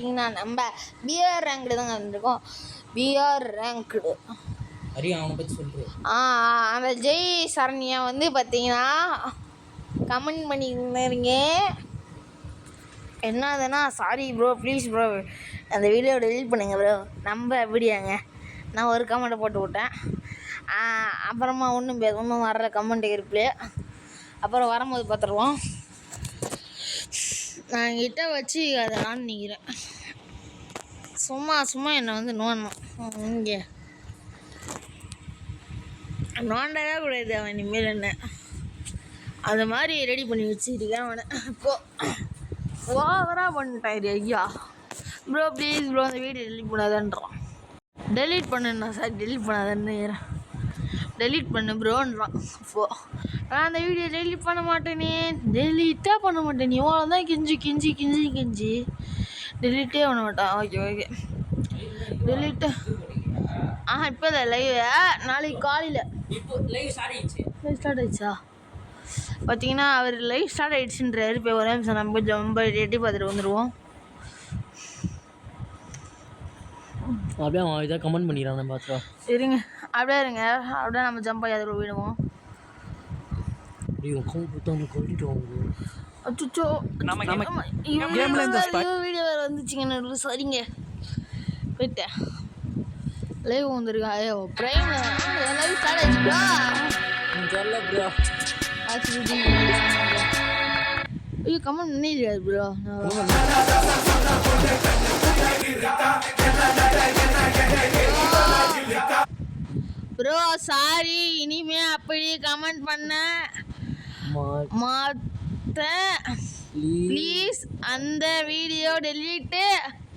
பார்த்தீங்கன்னா நம்ம PR ranked தாங்க வந்திருக்கோம். பிஆர் ரேங்க்டு அவனை பற்றி சொல்கிறேன். அந்த ஜெய் சரண்யா வந்து பார்த்தீங்கன்னா கமெண்ட் பண்ணியிருந்தீங்க. என்னதுன்னா சாரி ப்ரோ ப்ளீஸ் ப்ரோ அந்த வீடியோ டெலீட் பண்ணுங்க ப்ரோ. நம்ம எப்படியாங்க நான் ஒரு கமெண்ட்டை போட்டு விட்டேன். அப்புறமா ஒன்றும் வர்ற கமெண்ட் இருப்பிலே அப்புறம் வரும்போது பார்த்துருவோம். நான் கிட்ட வச்சு அதை நான் நிற்கிறேன். சும்மா என்னை வந்து நோண்டணும். இங்கே நோண்டவே கூடாது அவன் இனிமேல் என்ன அது மாதிரி ரெடி பண்ணி வச்சுருக்கேன் அவனை. இப்போது ஓவராக பண்ணிட்டாரு ஐயா. ப்ரோ ப்ளீஸ் ப்ரோ அந்த வீடியோ டெலிட் பண்ணாதான்றான். டெலீட் பண்ணுண்ணா சார் டெலிட் பண்ணாதான்னு டெலீட் பண்ணு ப்ரோன்றான். இப்போது நான் அந்த வீடியோ டெலிட் பண்ண மாட்டேனே, டெலீட்டாக பண்ண மாட்டேன். இவ்வளோ தான் கெஞ்சி டெலீட்டே பண்ண மாட்டான். ஓகே டெலீட்டு இப்போ இல்லை லைவ் நாளைக்கு காலையில் லைவ் ஸ்டார்ட் ஆயிடுச்சா பார்த்தீங்கன்னா அவர் லைவ் ஸ்டார்ட் ஆகிடுச்சுன்றாரு. இப்போ ஒரே நிமிஷம் நம்ம ரொம்ப எட்டி பார்த்துட்டு வந்துடுவோம். அப்படியே அவன் இதாக கமெண்ட் பண்ணிடுறான் பார்த்துருவோம். சரிங்க அப்படியே நம்ம ஜம்ப் ஆகி அதில் விடுவோம். அச்சோ வீடியோ வேறு வந்துச்சுங்க. சரிங்க போயிட்டேன் லைவ் வந்துருக்கா. ஐயோ பிரைம் லைவ் ஸ்டார்ட் ஆயிடுச்சுடா. ஐயோ கமெண்ட் பண்ணிடுறாரு ப்ரோ. ப்ரோ சாரி இனிமே அப்படி கமெண்ட் பண்ண மாட்டேன் ப்ளீஸ். அந்த வீடியோ டெலீட்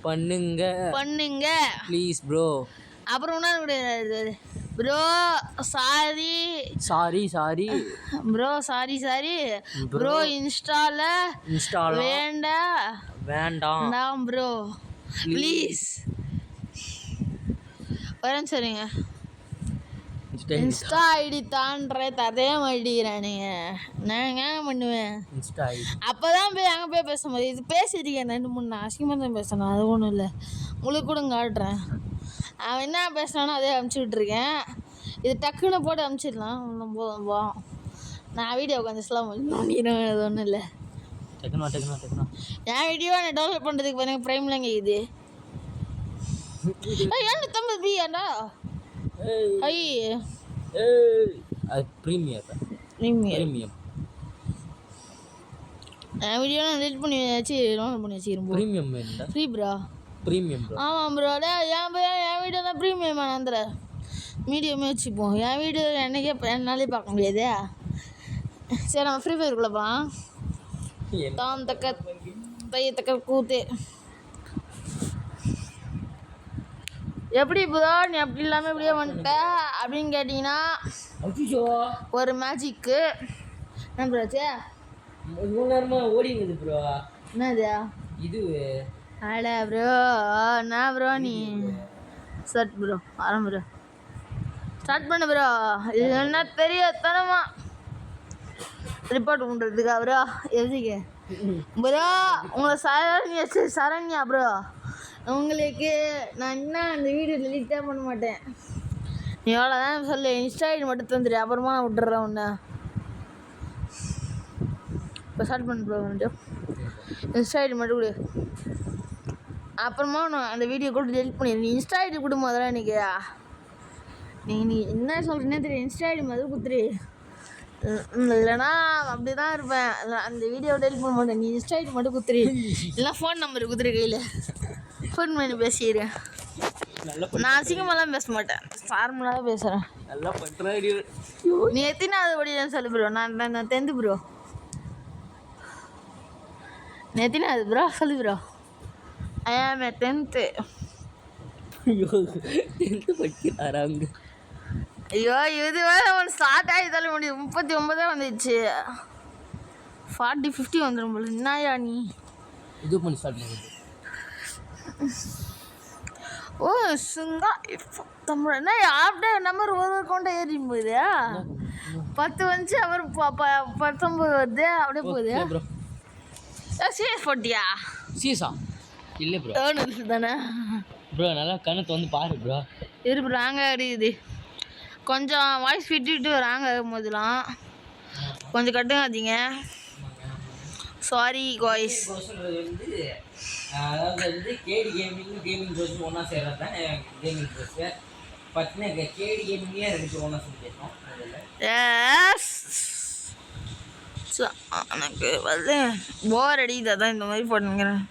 பண்ணுங்க ப்ளீஸ் ப்ரோ. அப்புறம் என்ன கிடையாது bro sorry bro sorry bro இன்ஸ்டால வேண்டாம் ப்ரோ ப்ளீஸ். வரேன் சரிங்க. இன்ஸ்டா ஐடி தரவே மாட்டேங்கிறானுங்க. நான் என்ன பண்ணுவேன் அப்போ தான் போய் அங்கே போய் பேச முடியும். இது பேசியிருக்கேன் 2-3 அசிங்கமாக தான் பேசணும். அது ஒன்றும் இல்லை உங்களுக்கு கூட காட்டுறேன். அவன் என்ன பேசுனானோ அதே அனுப்பிச்சுட்ருக்கேன். இது டக்குன்னு போட்டு அனுப்பிச்சிடலாம். போதும் நான் வீடியோ உட்காந்துலாம் பண்ணிடுவேன். அது ஒன்றும் இல்லை. என் வீடியோ நான் டவுன்லோட் பண்ணுறதுக்கு பாருங்க ப்ரைம்லாம் கேட்குது. ஏன் தம்பி பியாண்டா ஐ ப்ரீமியம் என் வீடியோ நான் டெலிட் பண்ணி வச்சு டவுன்லோட் பண்ணி வச்சுக்கிறேன். Premium free bro. ஆமாம் ப்ரோ. என் வீடியோ தான் ப்ரீமியம் வேணாந்திர மீடியமே வச்சுப்போம். என் வீடியோ என்னாலே பார்க்க முடியாது. சரி நம்ம ஃப்ரீ ஃபயருக்குள்ளே போகலாம். தான் தக்க கூத்து எப்படி ப்ரோ நீ அப்படி இல்லாமல் இப்படியே வந்துட்ட அப்படின்னு கேட்டிங்கன்னா ஒரு மேஜிக்கு என்ன ப்ரோச்சே ஓடிங்குது ப்ரோ. என்னது இது அட ப்ரோ என்ன ப்ரோ நீ ஸ்டார்ட் ப்ரோ ப்ரோ ஸ்டார்ட் பண்ணு ப்ரோ. இது என்ன பெரிய தனமா ரிப்போர்ட் பண்ணுறதுக்கா ப்ரோ? எதுக்கு ப்ரோ உங்களை சரண்யா ப்ரோ உங்களுக்கு நான் என்ன அந்த வீடியோ டெலிட்டே பண்ண மாட்டேன். நீ எவ்வளோதான் சொல்லு இன்ஸ்டா ஐடி மட்டும் தந்துடு அப்புறமா நான் விட்டுறேன் ஒன்று. இப்போ ஸ்டார்ட் பண்ண ப்ரோ இன்ஸ்டா ஐடி மட்டும் கொடு. அப்புறமா நான் அந்த வீடியோ கூட டெலிட் பண்ணிடுறேன். நீ இன்ஸ்டா ஐடி கொடுமா அதெல்லாம் இன்றைக்கி நீ என்ன சொல்கிறேன்னே தெரியும். இன்ஸ்டா ஐடி மாதிரி கொடுத்துரு. இல்லைனா அப்படி தான் இருப்பேன். அந்த வீடியோ டெலிட் பண்ண மாட்டேன். நீ இன்ஸ்டா ஐடி மட்டும் கொடுத்துரு. இல்லைனா ஃபோன் நம்பர் கொடுத்துரு கையில் ஃபோன் பண்ணி பேசிடுறேன். நான் அசிங்கமாலாம் பேச மாட்டேன். நார்மலாக தான் பேசுகிறேன். நல்லா பண்ணுறேன். நீ எத்தினாவது படிதான் சொல்லு ப்ரோ. நான் 10th ப்ரோ. நீ எத்தினாவது ப்ரோ சொல்லு ப்ரோ. ஐ ஆம் 10th. படிக்கிறாங்க. ஐயோ இது வேறு ஒன்று ஸ்டார்ட் ஆகி தள்ள முடியும். 39 வந்துச்சு. 40-50 வந்துடும் போல. என்னயா நீ இது பண்ணி ஸ்டார்ட் பண்ணுறது? ஓ சுங்கா தமிழ் என்ன ஆப்டே நம்பர் ஒரு அக்கௌண்ட்டை ஏறி போகுது. 10 வந்துச்சு அப்புறம் 19 வருது அப்படியே போகுது. சிஎஸ் போட்டியா? சிஎஸ்ஸா இல்லை ப்ரோ ஏர்னல்ஸ் தானே ப்ரோ நல்லா கணக்கு வந்து பாரு ப்ரோ. இரு ப்ரோ ஹேங் ஆகிடுது. கொஞ்சம் வாய்ஸ் விட்டுட்டு ஹேங் ஆகும் போதெல்லாம் கொஞ்சம் கட்டுங்காதீங்க. Sorry guys. வந்து அதாவது வந்து கேடி கேமிங் ப்ரோஸ் ஒன்றா சேர்றது தான் கேமிங் ப்ரோஸு. பார்த்தீங்கன்னா கேடி கேமிங்கே ரெண்டு ஒன்றா சொல்லி பேசணும் அதில். எஸ் எனக்கு வந்து போர் அடிக்குது, அதான் இந்த மாதிரி பண்ணுங்கிறேன்.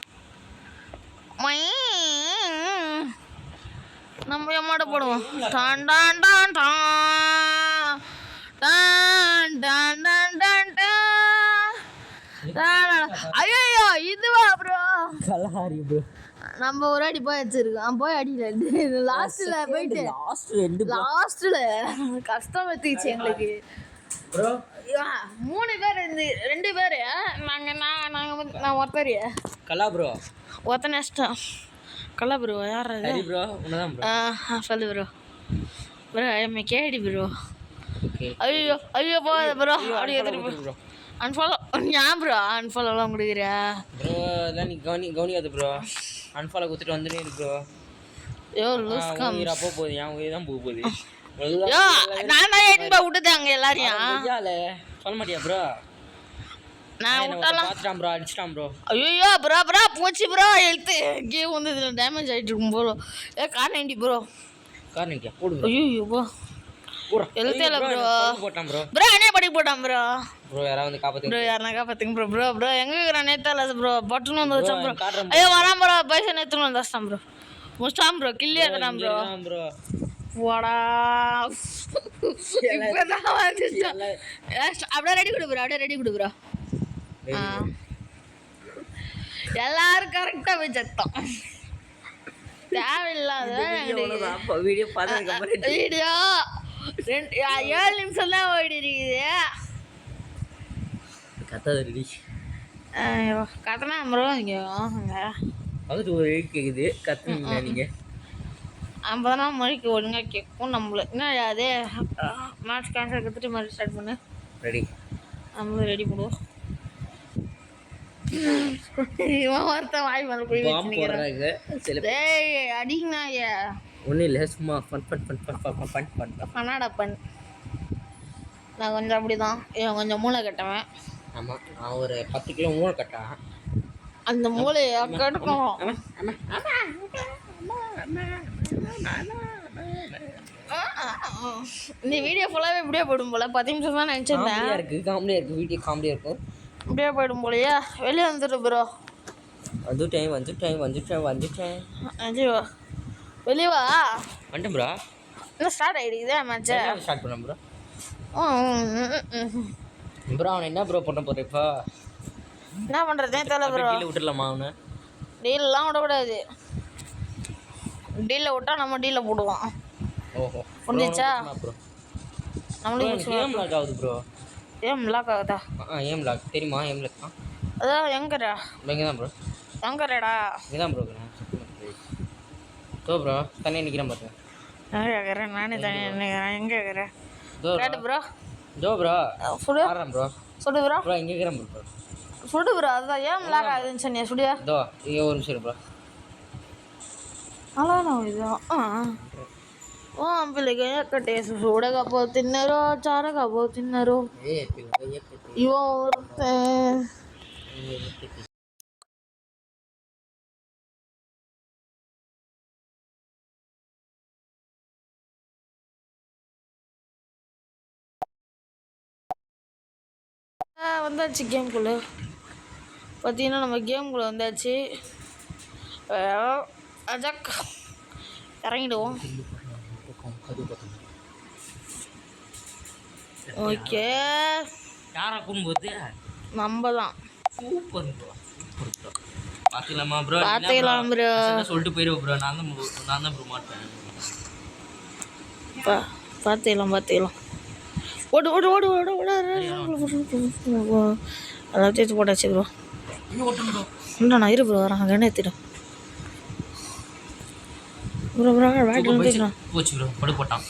நம்ம எம்மாட்ட போடுவோம். டான் டான் டான் டான் டான் டான் டான் டான் டான். ஐயோ இதுவா ப்ரோ கலஹாரி ப்ரோ. நம்ம ஒரு அடி போய் வச்சிருக்கோம். போய் அடிக்கல, லாஸ்ட்ல போயிட்டு லாஸ்ட்ல கஷ்டம் வச்சுச்சு எங்களுக்கு ப்ரோ. 3 பேர் இருந்து 2 பேர் நான் ஒருத்தர் கலா ப்ரோ ஒருத்தனை இஷ்டம். கலா ப்ரோ யார் அது? சரி ப்ரோ உன்னதான் ப்ரோ. சொல்லு ப்ரோ. ப்ரோ எம்ஏ கேடி ப்ரோ. ஓகே ஐயோ ஐயோ போகாத ப்ரோ. அப்படியே ப்ரோ அன்ஃபாலோ ஏன் ப்ரோ அன்ஃபாலோலாம் கொடுக்குறியா ப்ரோ? அதான் நீ கவனிக்காது ப்ரோ. அன்ஃபாலோ கொடுத்துட்டு வந்துட்டே இருக்கு ப்ரோ. யோ லூஸ் கம் அப்போ போகுது என் உயிர் தான் போக போகுது. யோ நான் தான் ஏன்பா விட்டுதாங்க எல்லாரையும் சொல்ல மாட்டியா ப்ரோ? நான் விட்டாலாம் பார்த்துட்டான் ப்ரோ, அடிச்சிட்டான் ப்ரோ. ஐயோ ப்ரோ ப்ரோ போச்சு ப்ரோ. ஹெல்த்து கேம் வந்து இதில் டேமேஜ் ஆகிட்டு இருக்கும் ப்ரோ. Car 90 bro. கார் 90 போடு ப்ரோ. ஐயோ ப்ரோ ஹெல்த்தே இல்லை ப்ரோ. போட்டான் ப்ரோ. ப்ரோ என்னைய படிக்க போட்டான் ப்ரோ. ப்ரோ யாராவது வந்து காப்பாற்றுங்க ப்ரோ யாருனா காப்பாற்றுங்க ப்ரோ. ப்ரோ ப்ரோ எங்கே இருக்கிறான் நேத்தால ப்ரோ பட்டுன்னு வந்து வச்சான் ப்ரோ. ஐயோ வரான் ப்ரோ. பைசா நேற்றுன்னு வந்து வச்சான் ப்ரோ. முடிச்சான் ப்ரோ. கில்லி ஏற்றுறான் ப்ரோ. ப்ரோ வாடா இப்பதான் வந்துச்சான். அப்படியே ரெடி கொடு ப்ரோ. அப்படியே ரெடி கொடு ப்ரோ. எல்லாரும் கரெக்டாக போய் சத்தம் தேவையில்லாத வீடியோ பார்த்து வீடியோ 7 நிமிஷம் தான் ஓடி இருக்குது. கத்தாது கத்தனா ப்ரோ இங்கே வந்துட்டு ஒரு கேட்குது கத்துனீங்க நீங்கள் 50 மணிக்கு ஒழுங்காக கேட்கும் நம்மள. என்ன அதே மேட்ச் கேன்சல் கற்றுட்டு மாதிரி ஸ்டார்ட் பண்ணு. ரெடி நம்மளும் ரெடி பண்ணுவோம். இவன் ஒருத்தன் வாய் மேலே போய் போடுறாங்க சில டேய் அடிங்கண்ணா. ஒன்றும் இல்லை சும்மா ஃபன் பண்ணாடா பண்ணு. நான் கொஞ்சம் அப்படி தான். இவன் கொஞ்சம் மூளை கட்டவன். ஆமாம் நான் ஒரு 10 கிலோ மூளை கட்டான். அந்த மூளையை கட்டணும். இந்த வீடியோ ஃபுல்லாகவே இப்படியே போயிடும் போல. 10 நிமிஷம் தான் நினச்சிருந்தேன். காமெடியாக இருக்குது வீடியோ காமெடியாக இருக்கும். இப்படியே போயிடும் போலையா? வெளியே வந்துடு ப்ரோ. வந்துட்டேன் அஜிவா வெளியே வா. வந்துட்டேன் ப்ரோ. இன்னும் ஸ்டார்ட் ஆகிடுக்குதே மேட்ச்சை. ஸ்டார்ட் பண்ணேன் ப்ரோ. ப்ரோ அவனை என்ன ப்ரோ பண்ண போகிறேன் இப்போ? என்ன பண்ணுறதே தெரியல ப்ரோ. டீலில் விட்டுடலாமா அவனை? டீல்லாம் விடக்கூடாது. டீலில் விட்டா நம்ம டீலில் போடுவோம். ஓஹோ புரிஞ்சிச்சா? ப்ரோ நம்மளுக்கு ஏம் லாக் ஆகுது ப்ரோ. ஏம் லாக் ஆகுதா? ஏம் லாக் தெரியுமா? ஏம் லாக் தான் அதான் எங்கடா? இங்கே தான் ப்ரோ. எங்கடா? இங்கே தான் ப்ரோ. ப்ரோ தனியாக நிற்கிறேன் பார்த்தேன். எங்கே கேட்குறேன் நானே தனியாக நினைக்கிறேன். எங்கே கேட்குறேன் கேட்டு ப்ரோ. ப்ரோ சுடு ஆடுறேன் ப்ரோ. சுடு ப்ரோ. ப்ரோ இங்கே இருக்கிறேன் ப்ரோ. சுடு ப்ரோ. அதுதான் ஏன் லாக் ஆகுதுன்னு சொன்னியா? சுடியா இங்கே ஒரு நிமிஷம் ப்ரோ. అలా ఇది పిల్లకి ఎక్కటేసి చూడకపోతున్నారు చారకపోతున్నారు ఇవో வந்தாச்சு கேம்குள்ளே. பார்த்தீங்கன்னா நம்ம கேம்குள்ளே வந்தாச்சு. அஜாக் இறங்கிடுவோம். ஓகே யாரா கூம்புது? நம்ம தான். Super bro. பார்த்துக்கலாமா ப்ரோ? பார்த்துக்கலாம் ப்ரோ. சொல்லிட்டு போயிடுவோம் ப்ரோ. நான் தான் ப்ரோ மாட்டேன். பார்த்துக்கலாம். ஓடு ஓடு ஓடு ஓடு ஓடு. அதான் தேய்ச்சி போட்டாச்சு ப்ரோ. இல்லைண்ணா இரு ப்ரோ வராங்க. என்ன எடுத்துடும் ப்ரோ ப்ரோ பேட் வந்துடுண்ணா. போச்சு ப்ரோ. படு போட்டான்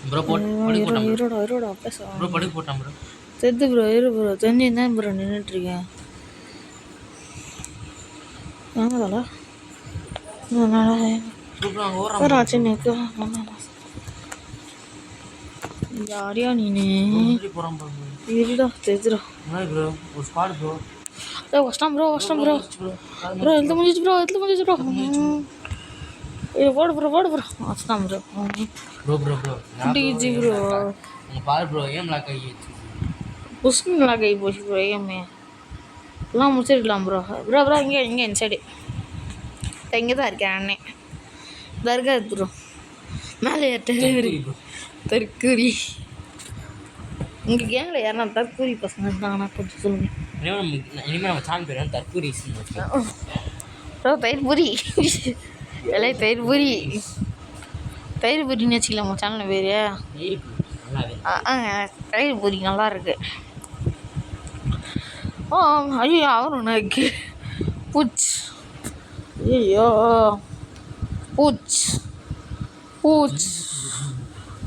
ப்ரோ. இருடா பேச ப்ரோ. படு போட்டான் ப்ரோ. தெரிது ப்ரோ. இரு ப்ரோ தெரிஞ்சுன்னு தான் ப்ரோ நின்றுட்டுருக்கேன். ஏங்கதா அங்கே ஓடுறான் ஒரு ஆச்சுன்னுக்கு யாரையா நீனு போகிறான் ப்ரோ. இருடா தெரிஞ்சிடா ப்ரோ ஒரு ஸ்குவாட் ப்ரோ. கஷ்டம் ப்ரோ ப்ரோ எழுத்து முடிஞ்சிச்சு ப்ரோ ஓடு ப்ரோ கஷ்டம் ப்ரோ டிஜி ப்ரோ உங்கள் பாரு ப்ரோ ஏம் லாக் ஆகி புஷ்லாம் கை போச்சு ப்ரோ ஏமே எல்லாம் முடிச்சிருக்கலாம் ப்ரோ இங்கே இந்த சைடு இங்கே தான் இருக்கேன் அண்ணே தர்கா ப்ரோ மேலே தற்கூரி இங்கே கேங்கில் யாருன்னா தற்கூரி பசங்க இருந்தாங்கன்னா கொஞ்சம் சொல்லுங்கள். இனிமேல் நம்ம சாமி பேர் தற்கூரி ப்ரோ தயிர் பூரி தயிர் பூரின்னு வச்சுக்கலாம் உங்கள் சேனல் பேர். தயிர் பூரி நல்லா இருக்கு. ஐயோ அவரும் எனக்கு பூச் ஐயோ பூச்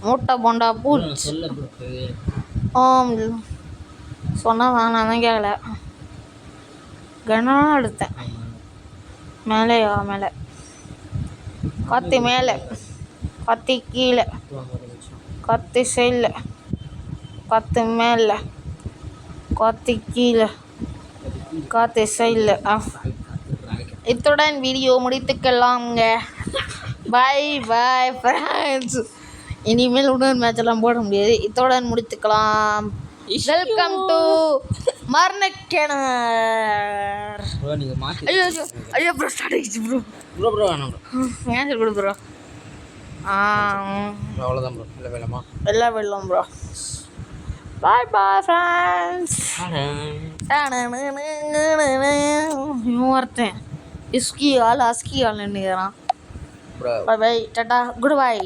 மூட்டை போண்டா பூச் சொன்னால் நான் தான் கேட்கல கனம் எடுத்தேன் மேலே கத்தி மேலே கத்தி கீழே கத்தி சைடில் கத்தி மேலே கத்தி கீழே கத்தி சைடில். இத்துடன் வீடியோ முடித்துக்கலாம்ங்க. Bye friends. இனிமேல் உடன் மேட்செல்லாம் போட முடியாது. இத்துடன் முடித்துக்கலாம். வெல்கம் டு மரணக்கிணர். ஐயோ ப்ரோ ஸ்டார்ட் ஆகிடுச்சு ப்ரோ வேணாம் ஆன்சர் கொடு ப்ரோ. அவ்வளோதான் ப்ரோ. இல்லை வேலாமா எல்லாம் வெள்ளம் ப்ரோ. Bye friends. இவன் ஒருத்தன் இஸ்கி ஆள் அஸ்கி ஆள் நின்றுக்கிறான். Bye tata good by.